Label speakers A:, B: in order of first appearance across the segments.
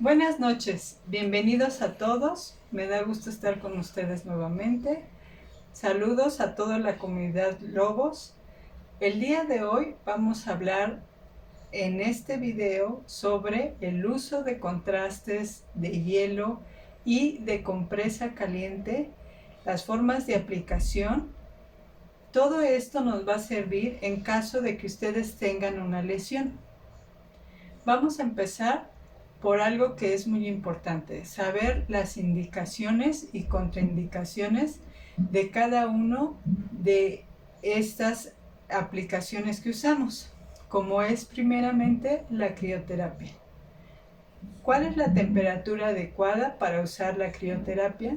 A: Buenas noches, bienvenidos a todos, me da gusto estar con ustedes nuevamente. Saludos a toda la comunidad Lobos. El día de hoy vamos a hablar en este video sobre el uso de contrastes de hielo y de compresa caliente, las formas de aplicación. Todo esto nos va a servir en caso de que ustedes tengan una lesión. Vamos a empezar por algo que es muy importante, saber las indicaciones y contraindicaciones de cada uno de estas aplicaciones que usamos, como es primeramente la crioterapia. ¿Cuál es la temperatura adecuada para usar la crioterapia?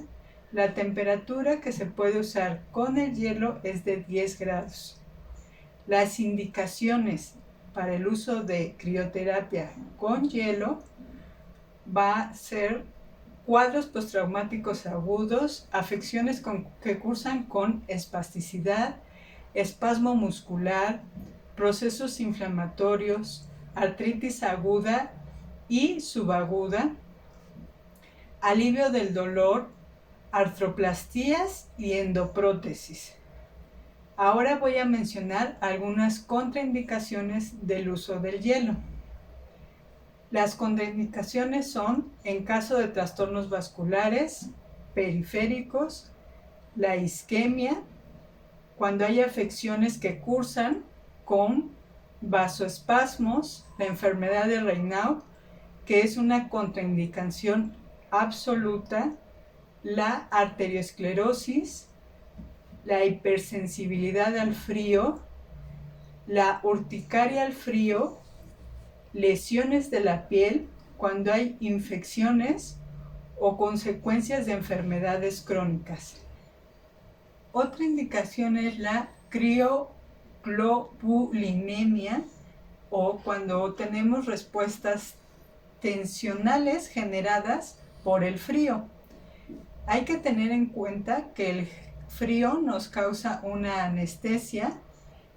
A: La temperatura que se puede usar con el hielo es de 10 grados. Las indicaciones para el uso de crioterapia con hielo va a ser cuadros postraumáticos agudos, afecciones que cursan con espasticidad, espasmo muscular, procesos inflamatorios, artritis aguda y subaguda, alivio del dolor, artroplastías y endoprótesis. Ahora voy a mencionar algunas contraindicaciones del uso del hielo. Las contraindicaciones son en caso de trastornos vasculares, periféricos, la isquemia, cuando hay afecciones que cursan con vasoespasmos, la enfermedad de Raynaud, que es una contraindicación absoluta, la arteriosclerosis, la hipersensibilidad al frío, la urticaria al frío, lesiones de la piel cuando hay infecciones o consecuencias de enfermedades crónicas. Otra indicación es la crioglobulinemia o cuando tenemos respuestas tensionales generadas por el frío. Hay que tener en cuenta que el frío nos causa una anestesia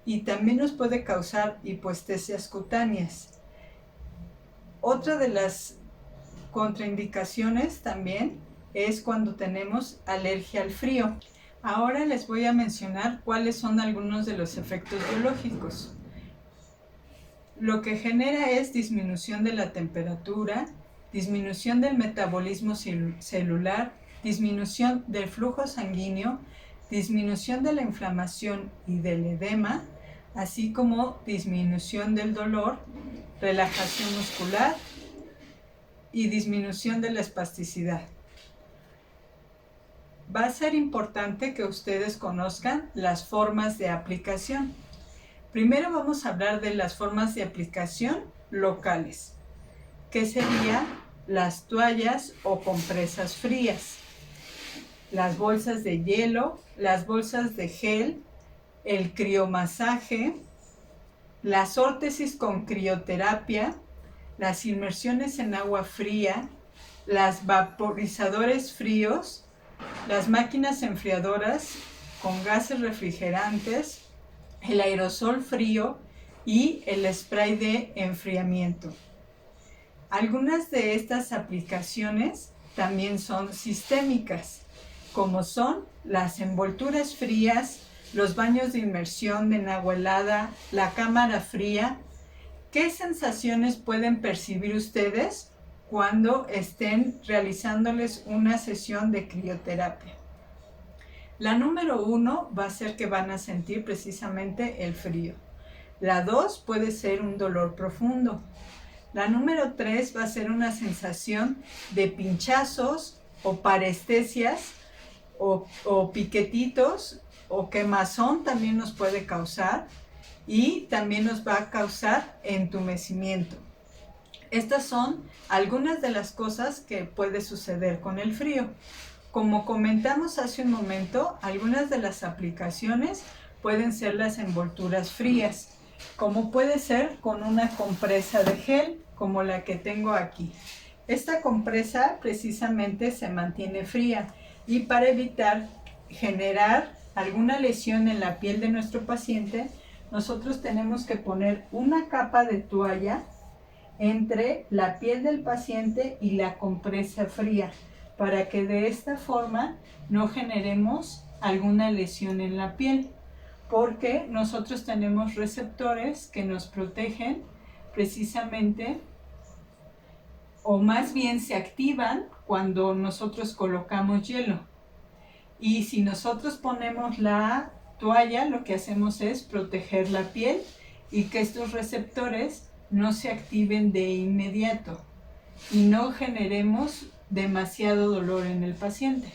A: y también nos puede causar hipoestesias cutáneas. Otra de las contraindicaciones también es cuando tenemos alergia al frío. Ahora les voy a mencionar cuáles son algunos de los efectos biológicos. Lo que genera es disminución de la temperatura, disminución del metabolismo celular, disminución del flujo sanguíneo, disminución de la inflamación y del edema, así como disminución del dolor, relajación muscular y disminución de la espasticidad. Va a ser importante que ustedes conozcan las formas de aplicación. Primero vamos a hablar de las formas de aplicación locales, que serían las toallas o compresas frías, las bolsas de hielo, las bolsas de gel, el criomasaje, las órtesis con crioterapia, las inmersiones en agua fría, las vaporizadores fríos, las máquinas enfriadoras con gases refrigerantes, el aerosol frío y el spray de enfriamiento. Algunas de estas aplicaciones también son sistémicas, como son las envolturas frías, los baños de inmersión en agua helada, la cámara fría. ¿Qué sensaciones pueden percibir ustedes cuando estén realizándoles una sesión de crioterapia? La número 1 va a ser que van a sentir precisamente el frío. La 2 puede ser un dolor profundo. La número 3 va a ser una sensación de pinchazos o parestesias o piquetitos o quemazón también nos puede causar y también nos va a causar entumecimiento. Estas son algunas de las cosas que puede suceder con el frío. Como comentamos hace un momento, algunas de las aplicaciones pueden ser las envolturas frías, como puede ser con una compresa de gel, como la que tengo aquí. Esta compresa precisamente se mantiene fría y para evitar generar alguna lesión en la piel de nuestro paciente, nosotros tenemos que poner una capa de toalla entre la piel del paciente y la compresa fría, para que de esta forma no generemos alguna lesión en la piel, porque nosotros tenemos receptores que nos protegen precisamente, o más bien se activan cuando nosotros colocamos hielo. Y si nosotros ponemos la toalla, lo que hacemos es proteger la piel y que estos receptores no se activen de inmediato y no generemos demasiado dolor en el paciente.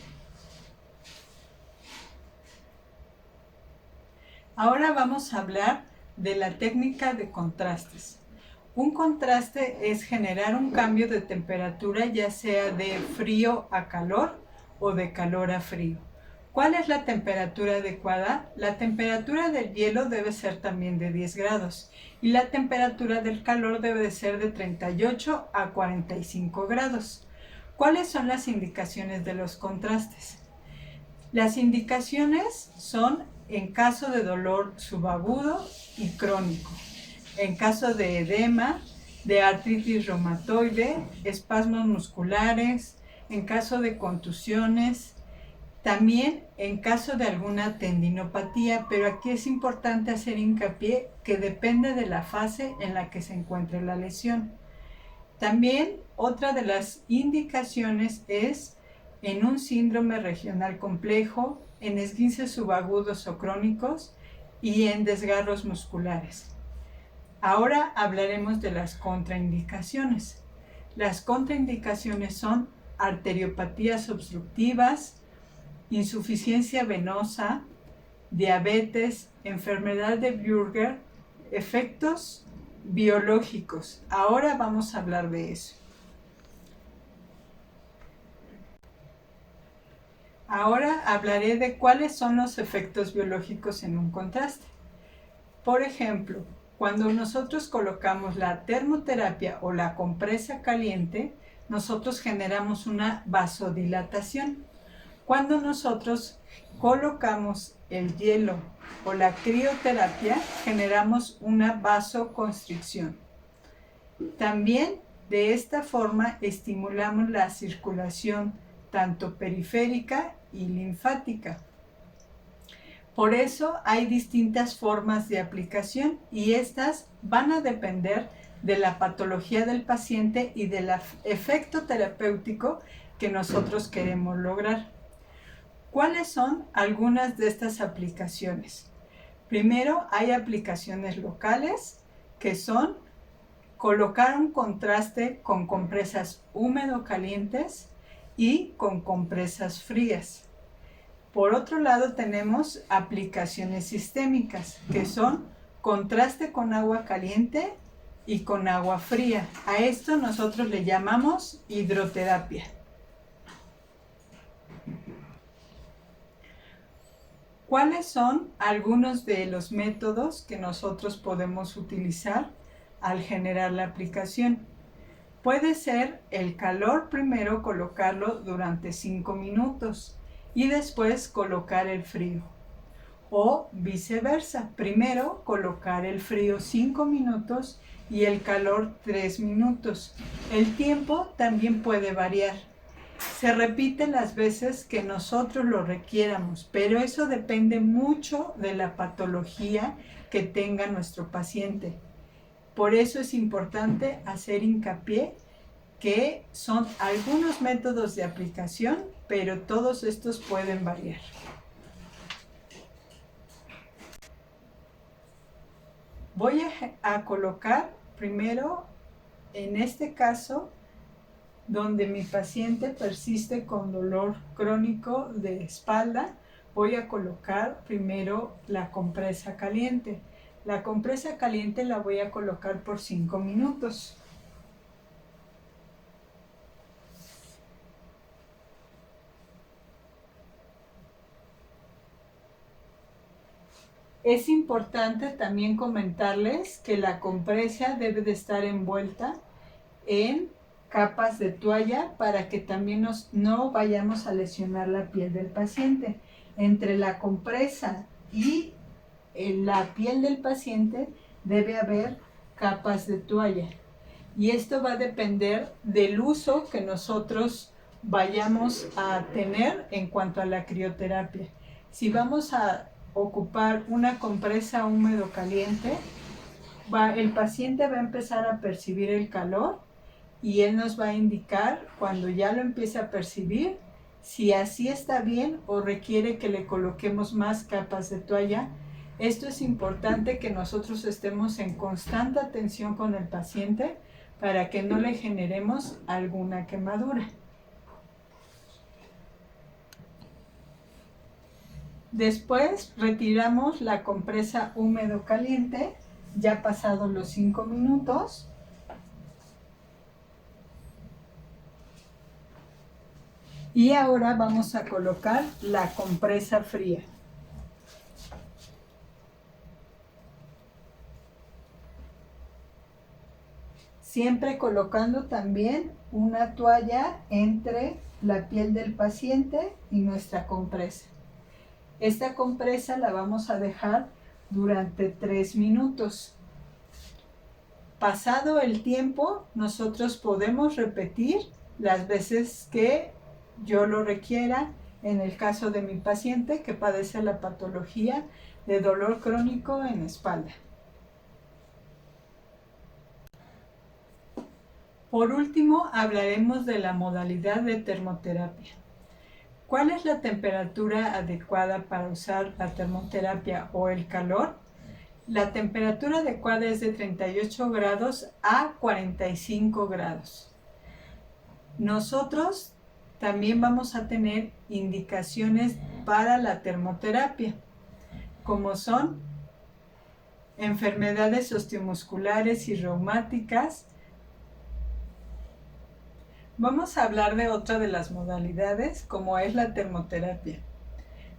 A: Ahora vamos a hablar de la técnica de contrastes. Un contraste es generar un cambio de temperatura, ya sea de frío a calor o de calor a frío. ¿Cuál es la temperatura adecuada? La temperatura del hielo debe ser también de 10 grados y la temperatura del calor debe de ser de 38 a 45 grados. ¿Cuáles son las indicaciones de los contrastes? Las indicaciones son en caso de dolor subagudo y crónico, en caso de edema, de artritis reumatoide, espasmos musculares, en caso de contusiones, también en caso de alguna tendinopatía, pero aquí es importante hacer hincapié que depende de la fase en la que se encuentre la lesión. También otra de las indicaciones es en un síndrome regional complejo, en esguinces subagudos o crónicos y en desgarros musculares. Ahora hablaremos de las contraindicaciones. Las contraindicaciones son arteriopatías obstructivas, insuficiencia venosa, diabetes, enfermedad de Buerger, efectos biológicos. Ahora vamos a hablar de eso. Ahora hablaré de cuáles son los efectos biológicos en un contraste. Por ejemplo, cuando nosotros colocamos la termoterapia o la compresa caliente, nosotros generamos una vasodilatación. Cuando nosotros colocamos el hielo o la crioterapia, generamos una vasoconstricción. También de esta forma estimulamos la circulación tanto periférica y linfática. Por eso hay distintas formas de aplicación y estas van a depender de la patología del paciente y del efecto terapéutico que nosotros queremos lograr. ¿Cuáles son algunas de estas aplicaciones? Primero, hay aplicaciones locales que son colocar un contraste con compresas húmedo-calientes y con compresas frías. Por otro lado, tenemos aplicaciones sistémicas que son contraste con agua caliente y con agua fría. A esto nosotros le llamamos hidroterapia. ¿Cuáles son algunos de los métodos que nosotros podemos utilizar al generar la aplicación? Puede ser el calor, primero colocarlo durante 5 minutos y después colocar el frío. O viceversa, primero colocar el frío 5 minutos y el calor 3 minutos. El tiempo también puede variar. Se repite las veces que nosotros lo requiéramos, pero eso depende mucho de la patología que tenga nuestro paciente. Por eso es importante hacer hincapié que son algunos métodos de aplicación, pero todos estos pueden variar. Voy a colocar primero, en este caso, donde mi paciente persiste con dolor crónico de espalda, voy a colocar primero la compresa caliente. La compresa caliente la voy a colocar por 5 minutos. Es importante también comentarles que la compresa debe de estar envuelta en capas de toalla para que también no vayamos a lesionar la piel del paciente. Entre la compresa y la piel del paciente debe haber capas de toalla. y esto va a depender del uso que nosotros vayamos a tener en cuanto a la crioterapia. Si vamos a ocupar una compresa húmedo caliente, el paciente va a empezar a percibir el calor y él nos va a indicar cuando ya lo empiece a percibir si así está bien o requiere que le coloquemos más capas de toalla. Esto es importante que nosotros estemos en constante atención con el paciente para que no le generemos alguna quemadura. Después retiramos la compresa húmedo caliente, ya pasados los 5 minutos. Y ahora vamos a colocar la compresa fría. Siempre colocando también una toalla entre la piel del paciente y nuestra compresa. Esta compresa la vamos a dejar durante 3 minutos. Pasado el tiempo, nosotros podemos repetir las veces que yo lo requiera, en el caso de mi paciente que padece la patología de dolor crónico en espalda. Por último, hablaremos de la modalidad de termoterapia. ¿Cuál es la temperatura adecuada para usar la termoterapia o el calor? La temperatura adecuada es de 38 grados a 45 grados. Nosotros también vamos a tener indicaciones para la termoterapia, como son enfermedades osteomusculares y reumáticas. Vamos a hablar de otra de las modalidades, como es la termoterapia.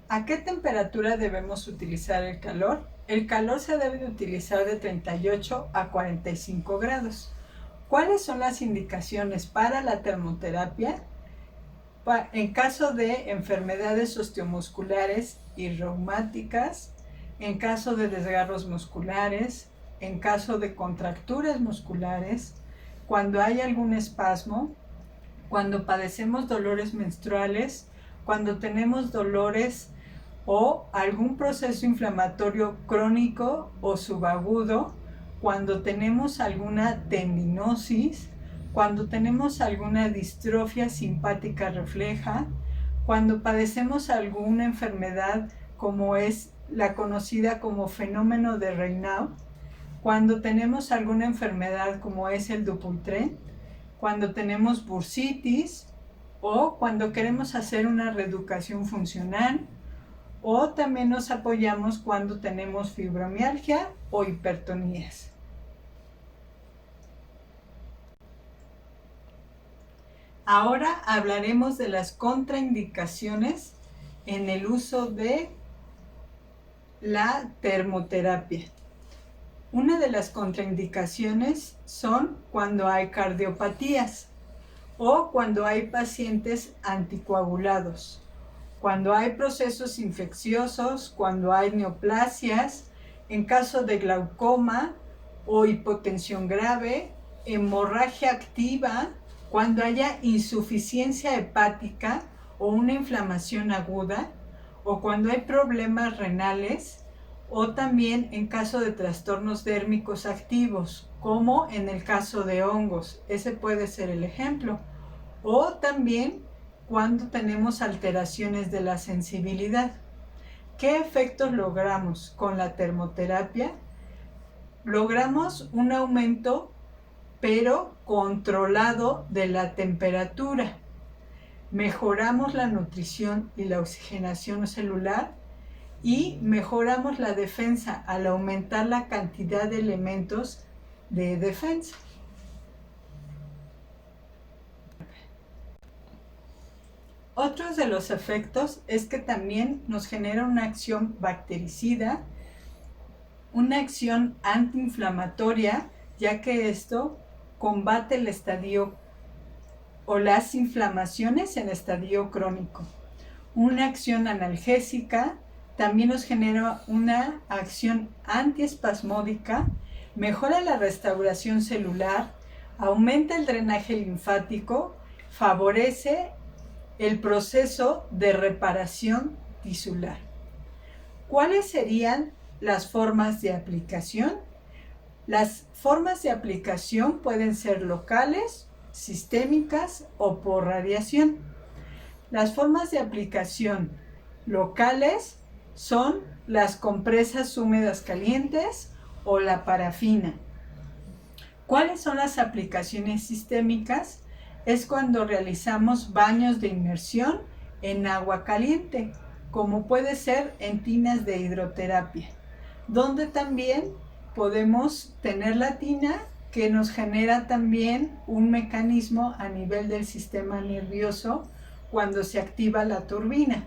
A: ¿A qué temperatura debemos utilizar el calor? El calor se debe de utilizar de 38 a 45 grados. ¿Cuáles son las indicaciones para la termoterapia? En caso de enfermedades osteomusculares y reumáticas, en caso de desgarros musculares, en caso de contracturas musculares, cuando hay algún espasmo, cuando padecemos dolores menstruales, cuando tenemos dolores o algún proceso inflamatorio crónico o subagudo, cuando tenemos alguna tendinosis, cuando tenemos alguna distrofia simpática refleja, cuando padecemos alguna enfermedad como es la conocida como fenómeno de Raynaud, cuando tenemos alguna enfermedad como es el Dupuytren, cuando tenemos bursitis o cuando queremos hacer una reeducación funcional, o también nos apoyamos cuando tenemos fibromialgia o hipertonías. Ahora hablaremos de las contraindicaciones en el uso de la termoterapia. Una de las contraindicaciones son cuando hay cardiopatías o cuando hay pacientes anticoagulados, cuando hay procesos infecciosos, cuando hay neoplasias, en caso de glaucoma o hipotensión grave, hemorragia activa, cuando haya insuficiencia hepática o una inflamación aguda, o cuando hay problemas renales, o también en caso de trastornos dérmicos activos, como en el caso de hongos. Ese puede ser el ejemplo. O también cuando tenemos alteraciones de la sensibilidad. ¿Qué efectos logramos con la termoterapia? Logramos un aumento, pero controlado, de la temperatura. Mejoramos la nutrición y la oxigenación celular y mejoramos la defensa al aumentar la cantidad de elementos de defensa. Otros de los efectos es que también nos genera una acción bactericida, una acción antiinflamatoria, ya que esto combate el estadio o las inflamaciones en estadio crónico. Una acción analgésica, también nos genera una acción antiespasmódica, mejora la restauración celular, Aumenta el drenaje linfático, favorece el proceso de reparación tisular. ¿Cuáles serían las formas de aplicación? Las formas de aplicación pueden ser locales, sistémicas o por radiación. Las formas de aplicación locales son las compresas húmedas calientes o la parafina. ¿Cuáles son las aplicaciones sistémicas? Es cuando realizamos baños de inmersión en agua caliente, como puede ser en tinas de hidroterapia, donde también podemos tener la tina que nos genera también un mecanismo a nivel del sistema nervioso cuando se activa la turbina.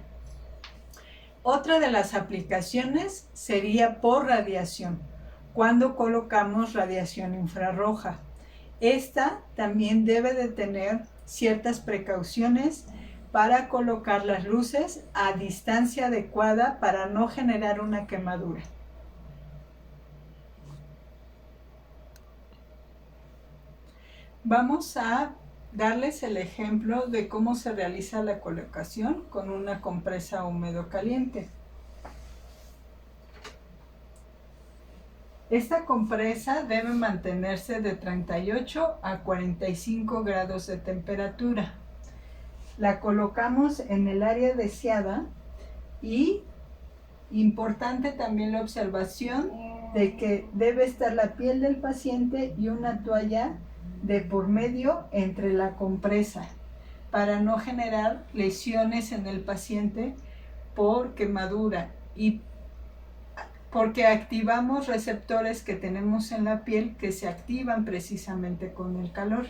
A: Otra de las aplicaciones sería por radiación, cuando colocamos radiación infrarroja. Esta también debe de tener ciertas precauciones para colocar las luces a distancia adecuada para no generar una quemadura. Vamos a darles el ejemplo de cómo se realiza la colocación con una compresa húmedo caliente. Esta compresa debe mantenerse de 38 a 45 grados de temperatura. La colocamos en el área deseada y importante también la observación de que debe estar la piel del paciente y una toalla de por medio entre la compresa para no generar lesiones en el paciente por quemadura y porque activamos receptores que tenemos en la piel que se activan precisamente con el calor.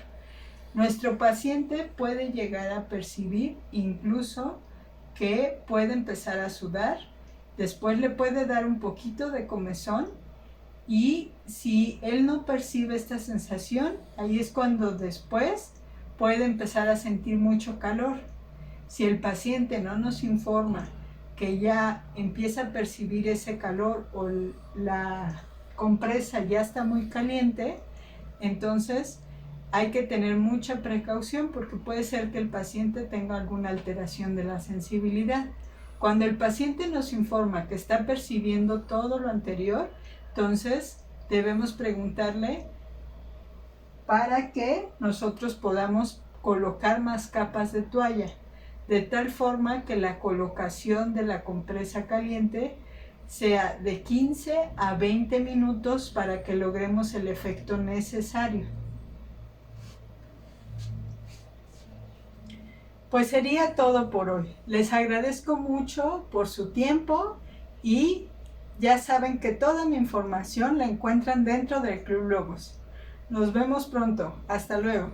A: Nuestro paciente puede llegar a percibir incluso que puede empezar a sudar, después le puede dar un poquito de comezón y si él no percibe esta sensación, ahí es cuando después puede empezar a sentir mucho calor. Si el paciente no nos informa que ya empieza a percibir ese calor o la compresa ya está muy caliente, entonces hay que tener mucha precaución porque puede ser que el paciente tenga alguna alteración de la sensibilidad. Cuando el paciente nos informa que está percibiendo todo lo anterior, entonces debemos preguntarle para que nosotros podamos colocar más capas de toalla, de tal forma que la colocación de la compresa caliente sea de 15 a 20 minutos para que logremos el efecto necesario. Pues sería todo por hoy. Les agradezco mucho por su tiempo y ya saben que toda mi información la encuentran dentro del Club Logos. Nos vemos pronto. Hasta luego.